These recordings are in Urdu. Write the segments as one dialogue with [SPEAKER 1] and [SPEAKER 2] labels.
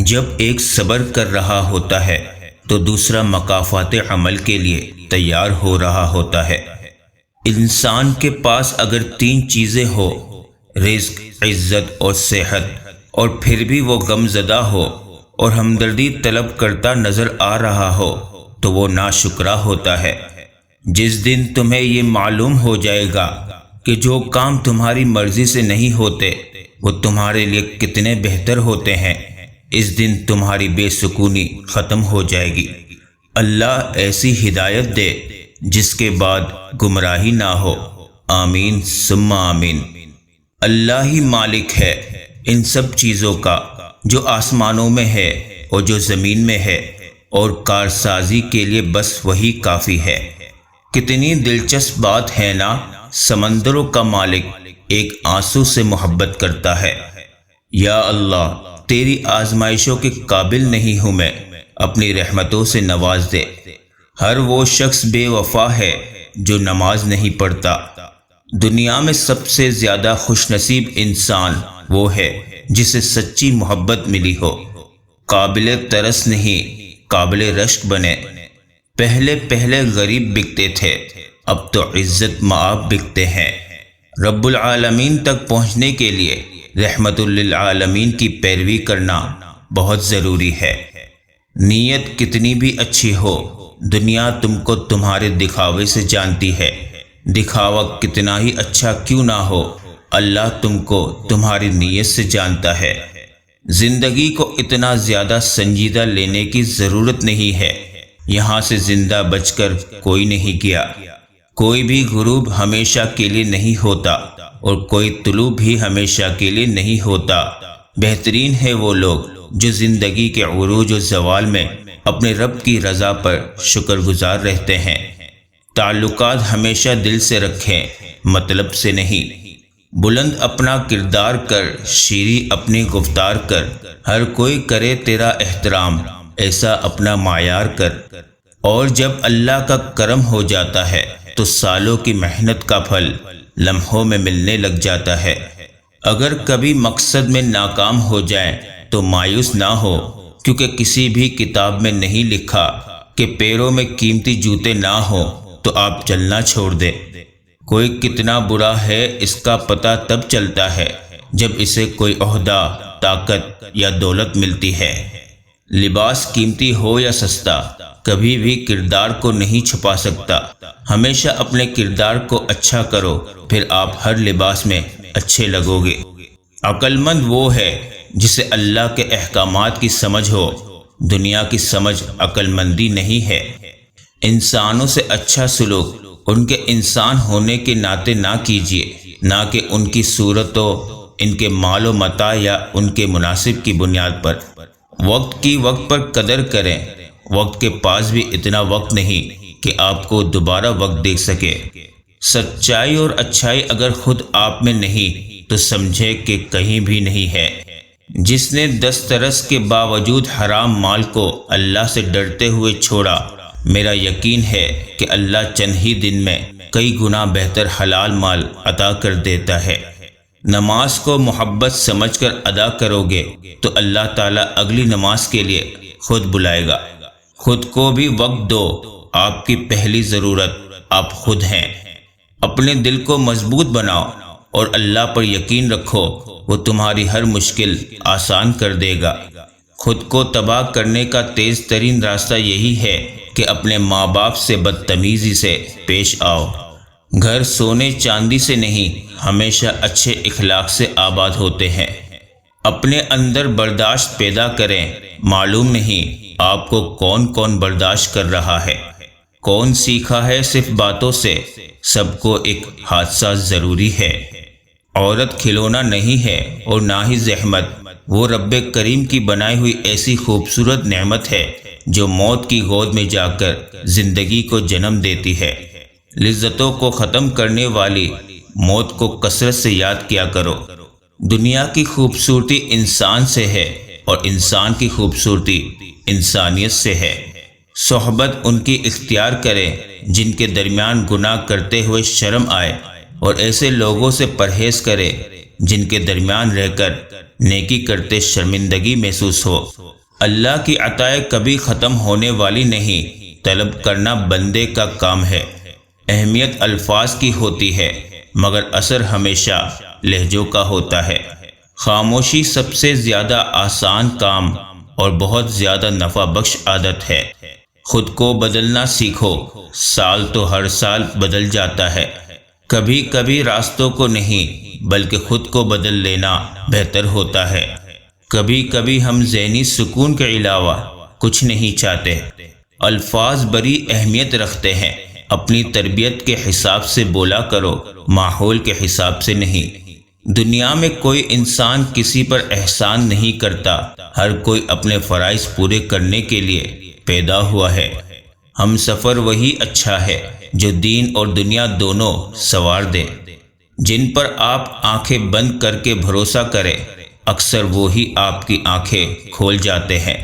[SPEAKER 1] جب ایک صبر کر رہا ہوتا ہے تو دوسرا مکافات عمل کے لیے تیار ہو رہا ہوتا ہے۔ انسان کے پاس اگر 3 چیزیں ہو، رزق، عزت اور صحت، اور پھر بھی وہ غم زدہ ہو اور ہمدردی طلب کرتا نظر آ رہا ہو تو وہ ناشکرا ہوتا ہے۔ جس دن تمہیں یہ معلوم ہو جائے گا کہ جو کام تمہاری مرضی سے نہیں ہوتے وہ تمہارے لیے کتنے بہتر ہوتے ہیں، اس دن تمہاری بے سکونی ختم ہو جائے گی۔ اللہ ایسی ہدایت دے جس کے بعد گمراہی نہ ہو۔ آمین ثم آمین۔ اللہ ہی مالک ہے ان سب چیزوں کا جو آسمانوں میں ہے اور جو زمین میں ہے، اور کارسازی کے لیے بس وہی کافی ہے۔ کتنی دلچسپ بات ہے نا، سمندروں کا مالک ایک آنسو سے محبت کرتا ہے۔ یا اللہ، تیری آزمائشوں کے قابل نہیں ہوں میں، اپنی رحمتوں سے نواز دے۔ ہر وہ شخص بے وفا ہے جو نماز نہیں پڑھتا۔ دنیا میں سب سے زیادہ خوش نصیب انسان وہ ہے جسے سچی محبت ملی ہو۔ قابل ترس نہیں، قابل رشک بنے۔ پہلے غریب بکتے تھے، اب تو عزت مآب بکتے ہیں۔ رب العالمین تک پہنچنے کے لیے رحمت للعالمین کی پیروی کرنا بہت ضروری ہے۔ نیت کتنی بھی اچھی ہو، دنیا تم کو تمہارے دکھاوے سے جانتی ہے۔ دکھاوا کتنا ہی اچھا کیوں نہ ہو، اللہ تم کو تمہاری نیت سے جانتا ہے۔ زندگی کو اتنا زیادہ سنجیدہ لینے کی ضرورت نہیں ہے۔ یہاں سے زندہ بچ کر کوئی نہیں گیا۔ کوئی بھی غروب ہمیشہ کے لیے نہیں ہوتا اور کوئی طلوع بھی ہمیشہ کے لیے نہیں ہوتا۔ بہترین ہے وہ لوگ جو زندگی کے عروج و زوال میں اپنے رب کی رضا پر شکر گزار رہتے ہیں۔ تعلقات ہمیشہ دل سے رکھیں، مطلب سے نہیں۔ بلند اپنا کردار کر، شیریں اپنی گفتار کر، ہر کوئی کرے تیرا احترام، ایسا اپنا معیار کر۔ اور جب اللہ کا کرم ہو جاتا ہے تو سالوں کی محنت کا پھل لمحوں میں ملنے لگ جاتا ہے۔ اگر کبھی مقصد میں ناکام ہو جائیں تو مایوس نہ ہو، کیونکہ کسی بھی کتاب میں نہیں لکھا کہ پیروں میں قیمتی جوتے نہ ہوں تو آپ چلنا چھوڑ دیں۔ کوئی کتنا برا ہے اس کا پتہ تب چلتا ہے جب اسے کوئی عہدہ، طاقت یا دولت ملتی ہے۔ لباس قیمتی ہو یا سستا، کبھی بھی کردار کو نہیں چھپا سکتا۔ ہمیشہ اپنے کردار کو اچھا کرو، پھر آپ ہر لباس میں اچھے لگو گے۔ عقل مند وہ ہے جسے اللہ کے احکامات کی سمجھ ہو۔ دنیا کی سمجھ عقل مندی نہیں ہے۔ انسانوں سے اچھا سلوک ان کے انسان ہونے کے ناطے نہ کیجیے، نہ کہ ان کی صورتوں، ان کے مال و متاع یا ان کے مناسب کی بنیاد پر۔ وقت کی وقت پر قدر کریں۔ وقت کے پاس بھی اتنا وقت نہیں کہ آپ کو دوبارہ وقت دے سکے۔ سچائی اور اچھائی اگر خود آپ میں نہیں تو سمجھے کہ کہیں بھی نہیں ہے۔ جس نے دسترس کے باوجود حرام مال کو اللہ سے ڈرتے ہوئے چھوڑا، میرا یقین ہے کہ اللہ چند ہی دن میں کئی گنا بہتر حلال مال عطا کر دیتا ہے۔ نماز کو محبت سمجھ کر ادا کرو گے تو اللہ تعالیٰ اگلی نماز کے لیے خود بلائے گا۔ خود کو بھی وقت دو، آپ کی پہلی ضرورت آپ خود ہیں۔ اپنے دل کو مضبوط بناؤ اور اللہ پر یقین رکھو، وہ تمہاری ہر مشکل آسان کر دے گا۔ خود کو تباہ کرنے کا تیز ترین راستہ یہی ہے کہ اپنے ماں باپ سے بدتمیزی سے پیش آؤ۔ گھر سونے چاندی سے نہیں، ہمیشہ اچھے اخلاق سے آباد ہوتے ہیں۔ اپنے اندر برداشت پیدا کریں۔ معلوم نہیں آپ کو کون کون برداشت کر رہا ہے۔ کون سیکھا ہے صرف باتوں سے، سب کو ایک حادثہ ضروری ہے۔ عورت کھلونا نہیں ہے اور نہ ہی زحمت، وہ رب کریم کی بنائی ہوئی ایسی خوبصورت نعمت ہے جو موت کی گود میں جا کر زندگی کو جنم دیتی ہے۔ لذتوں کو ختم کرنے والی موت کو کثرت سے یاد کیا کرو۔ دنیا کی خوبصورتی انسان سے ہے اور انسان کی خوبصورتی انسانیت سے ہے۔ صحبت ان کی اختیار کریں جن کے درمیان گناہ کرتے ہوئے شرم آئے، اور ایسے لوگوں سے پرہیز کریں جن کے درمیان رہ کر نیکی کرتے شرمندگی محسوس ہو۔ اللہ کی عطائیں کبھی ختم ہونے والی نہیں، طلب کرنا بندے کا کام ہے۔ اہمیت الفاظ کی ہوتی ہے مگر اثر ہمیشہ لہجوں کا ہوتا ہے۔ خاموشی سب سے زیادہ آسان کام اور بہت زیادہ نفع بخش عادت ہے۔ خود کو بدلنا سیکھو، سال تو ہر سال بدل جاتا ہے۔ کبھی کبھی راستوں کو نہیں بلکہ خود کو بدل لینا بہتر ہوتا ہے۔ کبھی کبھی ہم ذہنی سکون کے علاوہ کچھ نہیں چاہتے۔ الفاظ بڑی اہمیت رکھتے ہیں۔ اپنی تربیت کے حساب سے بولا کرو، ماحول کے حساب سے نہیں۔ دنیا میں کوئی انسان کسی پر احسان نہیں کرتا، ہر کوئی اپنے فرائض پورے کرنے کے لیے پیدا ہوا ہے۔ ہم سفر وہی اچھا ہے جو دین اور دنیا دونوں سوار دے۔ جن پر آپ آنکھیں بند کر کے بھروسہ کریں، اکثر وہی آپ کی آنکھیں کھول جاتے ہیں۔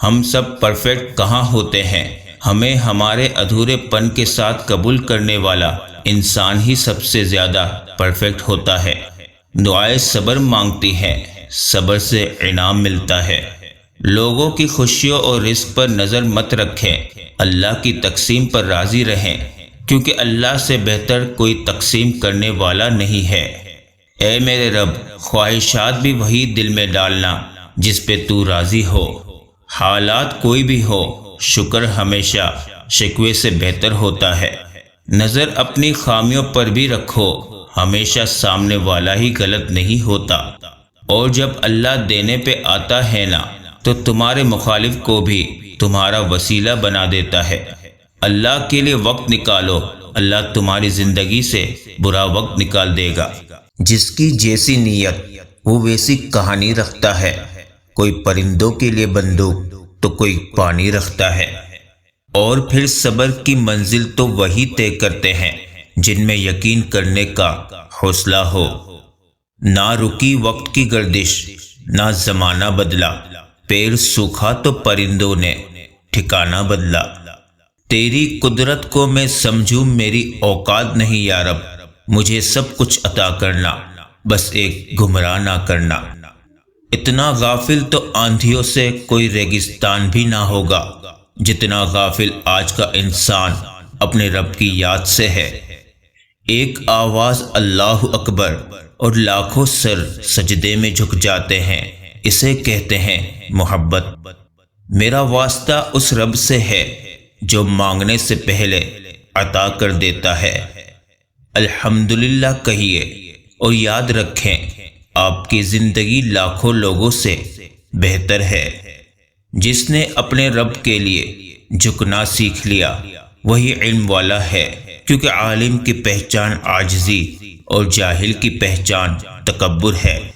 [SPEAKER 1] ہم سب پرفیکٹ کہاں ہوتے ہیں؟ ہمیں ہمارے ادھورے پن کے ساتھ قبول کرنے والا انسان ہی سب سے زیادہ پرفیکٹ ہوتا ہے۔ دعائیں صبر مانگتی ہیں، صبر سے انعام ملتا ہے۔ لوگوں کی خوشیوں اور رزق پر نظر مت رکھیں، اللہ کی تقسیم پر راضی رہیں، کیونکہ اللہ سے بہتر کوئی تقسیم کرنے والا نہیں ہے۔ اے میرے رب، خواہشات بھی وہی دل میں ڈالنا جس پہ تو راضی ہو۔ حالات کوئی بھی ہو، شکر ہمیشہ شکوے سے بہتر ہوتا ہے۔ نظر اپنی خامیوں پر بھی رکھو، ہمیشہ سامنے والا ہی غلط نہیں ہوتا، اور جب اللہ دینے پہ آتا ہے نا تو تمہارے مخالف کو بھی تمہارا وسیلہ بنا دیتا ہے۔ اللہ کے لیے وقت نکالو، اللہ تمہاری زندگی سے برا وقت نکال دے گا۔ جس کی جیسی نیت وہ ویسی کہانی رکھتا ہے۔ کوئی پرندوں کے لیے بندوق تو کوئی پانی رکھتا ہے۔ اور پھر صبر کی منزل تو وہی طے کرتے ہیں جن میں یقین کرنے کا حوصلہ ہو۔ نہ رکی وقت کی گردش، نہ زمانہ بدلا، پیر سوکھا تو پرندوں نے ٹھکانہ بدلا۔ تیری قدرت کو میں سمجھوں میری اوقات نہیں یا رب، مجھے سب کچھ عطا کرنا، بس ایک گمراہ نہ کرنا۔ اتنا غافل تو آندھیوں سے کوئی ریگستان بھی نہ ہوگا جتنا غافل آج کا انسان اپنے رب کی یاد سے ہے۔ ایک آواز اللہ اکبر اور لاکھوں سر سجدے میں جھک جاتے ہیں، اسے کہتے ہیں محبت۔ میرا واسطہ اس رب سے ہے جو مانگنے سے پہلے عطا کر دیتا ہے۔ الحمدللہ کہیے اور یاد رکھیں آپ کی زندگی لاکھوں لوگوں سے بہتر ہے۔ جس نے اپنے رب کے لیے جھکنا سیکھ لیا وہی علم والا ہے، کیونکہ عالم کی پہچان عاجزی اور جاہل کی پہچان تکبر ہے۔